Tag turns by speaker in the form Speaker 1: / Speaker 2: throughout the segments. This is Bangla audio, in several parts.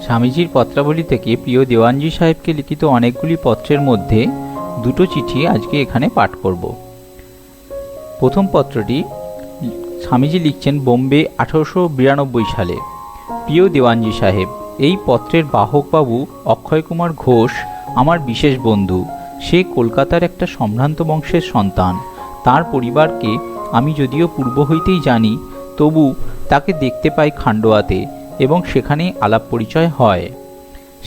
Speaker 1: স্বামীজির পত্রাবলী থেকে প্রিয় দেওয়ানজি সাহেবকে লিখিত অনেকগুলি পত্রের মধ্যে দুটো চিঠি আজকে এখানে পাঠ করব। প্রথম পত্রটি স্বামীজি লিখছেন বোম্বে 1892 সালে। প্রিয় দেওয়ানজি সাহেব, এই পত্রের বাহকবাবু অক্ষয় কুমার ঘোষ আমার বিশেষ বন্ধু। সে কলকাতার একটা সম্ভ্রান্ত বংশের সন্তান। তার পরিবারকে আমি যদিও পূর্ব হইতেই জানি, তবু তাকে দেখতে পাই খান্ডোয়াতে এবং সেখানেই আলাপ পরিচয় হয়।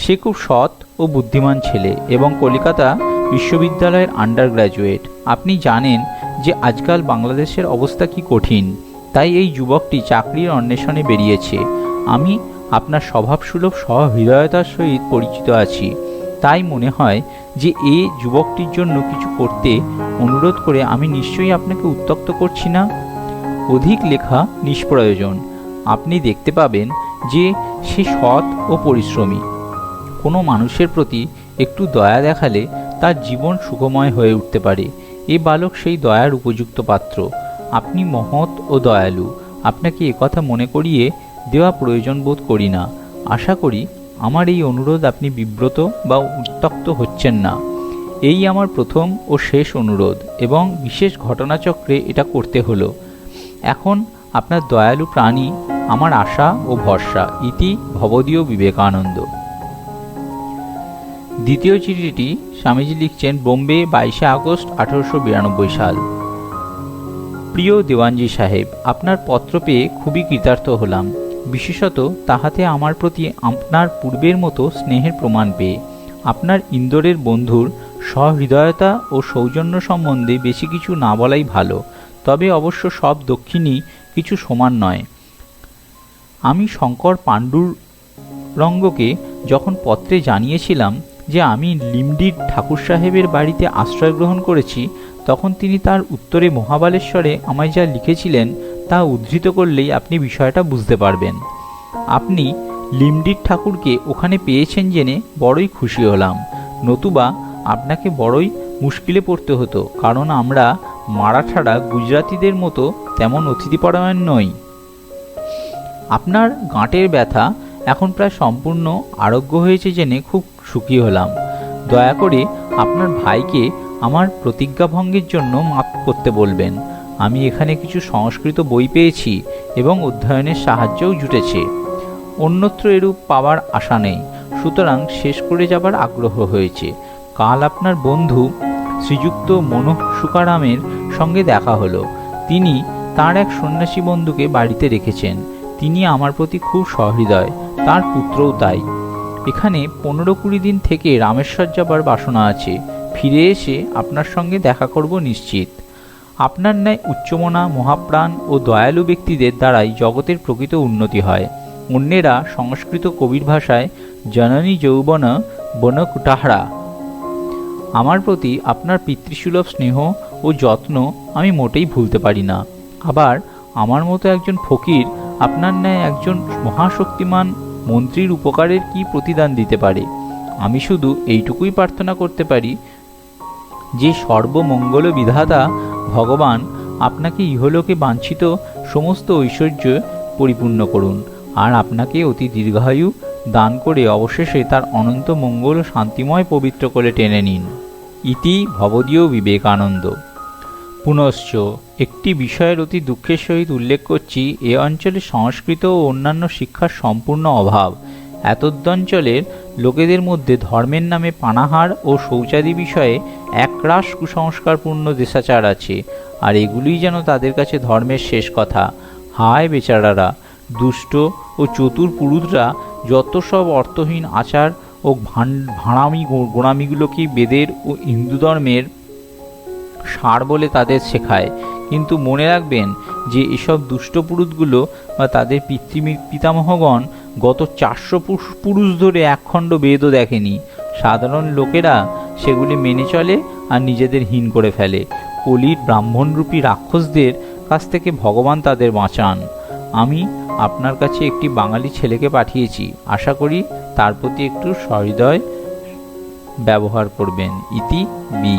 Speaker 1: সে খুব সৎ ও বুদ্ধিমান ছেলে এবং কলিকাতা বিশ্ববিদ্যালয়ের আন্ডার গ্র্যাজুয়েট। আপনি জানেন যে আজকাল বাংলাদেশের অবস্থা কি কঠিন, তাই এই যুবকটি চাকরির অন্বেষণে বেরিয়েছে। আমি আপনার স্বভাবসুলভ সহৃদয়তার সহিত পরিচিত আছি, তাই মনে হয় যে এই যুবকটির জন্য কিছু করতে অনুরোধ করে আমি নিশ্চয়ই আপনাকে উত্ত্যক্ত করছি না। অধিক লেখা নিষ্প্রয়োজন। আপনি দেখতে পাবেন যে সে সৎ ও পরিশ্রমী। কোনো মানুষের প্রতি একটু দয়া দেখালে তার জীবন সুখময় হয়ে উঠতে পারে। এ বালক সেই দয়ার উপযুক্ত পাত্র। আপনি মহৎ ও দয়ালু। আপনাকে একথা মনে করিয়ে দেওয়া প্রয়োজন বোধ করি না। আশা করি আমার এই অনুরোধ আপনি বিব্রত বা উত্ত্যক্ত হচ্ছেন না। এই আমার প্রথম ও শেষ অনুরোধ এবং বিশেষ ঘটনাচক্রে এটা করতে হলো। এখন আপনার দয়ালু প্রাণী আমার আশা ও ভরসা। ইতি ভবদীয় বিবেকানন্দ। দ্বিতীয় চিঠিটি স্বামীজি লিখছেন বোম্বে 22 আগস্ট 1892 সাল। প্রিয় দেওয়ানজি সাহেব, আপনার পত্র পেয়ে খুবই কৃতার্থ হলাম, বিশেষত তাহাতে আমার প্রতি আপনার পূর্বের মতো স্নেহের প্রমাণ পেয়ে। আপনার ইন্দোরের বন্ধুর সহৃদয়তা ও সৌজন্য সম্বন্ধে বেশি কিছু না বলাই ভালো, তবে অবশ্য সব দক্ষিণী কিছু সমান নয়। আমি শঙ্কর পাণ্ডুরঙ্গকে যখন পত্রে জানিয়েছিলাম যে আমি লিমডির ঠাকুর সাহেবের বাড়িতে আশ্রয় গ্রহণ করেছি, তখন তিনি তার উত্তরে মহাবালেশ্বরে আমায় যা লিখেছিলেন তা উদ্ধৃত করলেই আপনি বিষয়টা বুঝতে পারবেন। আপনি লিমডির ঠাকুরকে ওখানে পেয়েছেন জেনে বড়ই খুশি হলাম, নতুবা আপনাকে বড়ই মুশকিলে পড়তে হতো, কারণ আমরা মারাঠারা গুজরাতিদের মতো তেমন অতিথিপরায়ণ নই। আপনার গাঁটের ব্যথা এখন প্রায় সম্পূর্ণ আরোগ্য হয়েছে জেনে খুব সুখী হলাম। দয়া করে আপনার ভাইকে আমার প্রতিজ্ঞাভঙ্গের জন্য মাপ করতে বলবেন। আমি এখানে কিছু সংস্কৃত বই পেয়েছি এবং অধ্যয়নের সাহায্যও জুটেছে। অন্যত্র এরূপ পাওয়ার আশা নেই, সুতরাং শেষ করে যাবার আগ্রহ হয়েছে। কাল আপনার বন্ধু শ্রীযুক্ত মনোসুকারামের সঙ্গে দেখা হলো। তিনি তার এক সন্ন্যাসী বন্ধুকে বাড়িতে রেখেছেন। তিনি আমার প্রতি খুব সহৃদয়, তার পুত্রও তাই। এখানে 15-20 দিন থেকে রামেশ্বর যাবার বাসনা আছে। ফিরে এসে আপনার সঙ্গে দেখা করব নিশ্চিত। আপনার ন্যায় উচ্চমনা, মহাপ্রাণ ও দয়ালু ব্যক্তিদের দ্বারাই জগতের প্রকৃত উন্নতি হয়। অন্যেরা সংস্কৃত কবির ভাষায় জননী যৌবন বনকুটাহরা। আমার প্রতি আপনার পিতৃসুলভ স্নেহ ও যত্ন আমি মোটেই ভুলতে পারি না। আবার আমার মতো একজন ফকির আপনার ন্যায় একজন মহাশক্তিমান মন্ত্রীর উপকারের কি প্রতিদান দিতে পারে? আমি শুধু এইটুকুই প্রার্থনা করতে পারি যে সর্বমঙ্গল বিধাতা ভগবান আপনাকে ইহলোকে বাঞ্ছিত সমস্ত ঐশ্বর্য পরিপূর্ণ করুন, আর আপনাকে অতি দীর্ঘায়ু দান করে অবশেষে তার অনন্ত মঙ্গল ও শান্তিময় পবিত্র করে টেনে নিন। ইতি ভবদীয় বিবেকানন্দ। পুনশ্চ একটি বিষয়ের অতি দুঃখের সহিত উল্লেখ করছি। এ অঞ্চলে সংস্কৃত ও অন্যান্য শিক্ষার সম্পূর্ণ অভাব। এতদঞ্চলের লোকেদের মধ্যে ধর্মের নামে পানাহার ও শৌচাদি বিষয়ে একরাশ কুসংস্কারপূর্ণ দেশাচার আছে, আর এগুলিই যেন তাদের কাছে ধর্মের শেষ কথা। হায় বেচারারা! দুষ্ট ও চতুর পুরুষরা যত সব অর্থহীন আচার ও ভাঁড়ামি গোড়ামিগুলোকেই বেদের ও হিন্দু ধর্মের সার বলে তাদের শেখায়। কিন্তু মনে রাখবেন যে এসব দুষ্ট পুরুষগুলো বা তাদের পিতামহগণ গত 400 পুরুষ ধরে একখণ্ড বেদও দেখেনি। সাধারণ লোকেরা সেগুলি মেনে চলে আর নিজেদের হীন করে ফেলে। কলির ব্রাহ্মণরূপী রাক্ষসদের কাছ থেকে ভগবান তাদের বাঁচান। আমি আপনার কাছে একটি বাঙালি ছেলেকে পাঠিয়েছি, আশা করি তার প্রতি একটু সহৃদয় ব্যবহার করবেন। ইতি বি।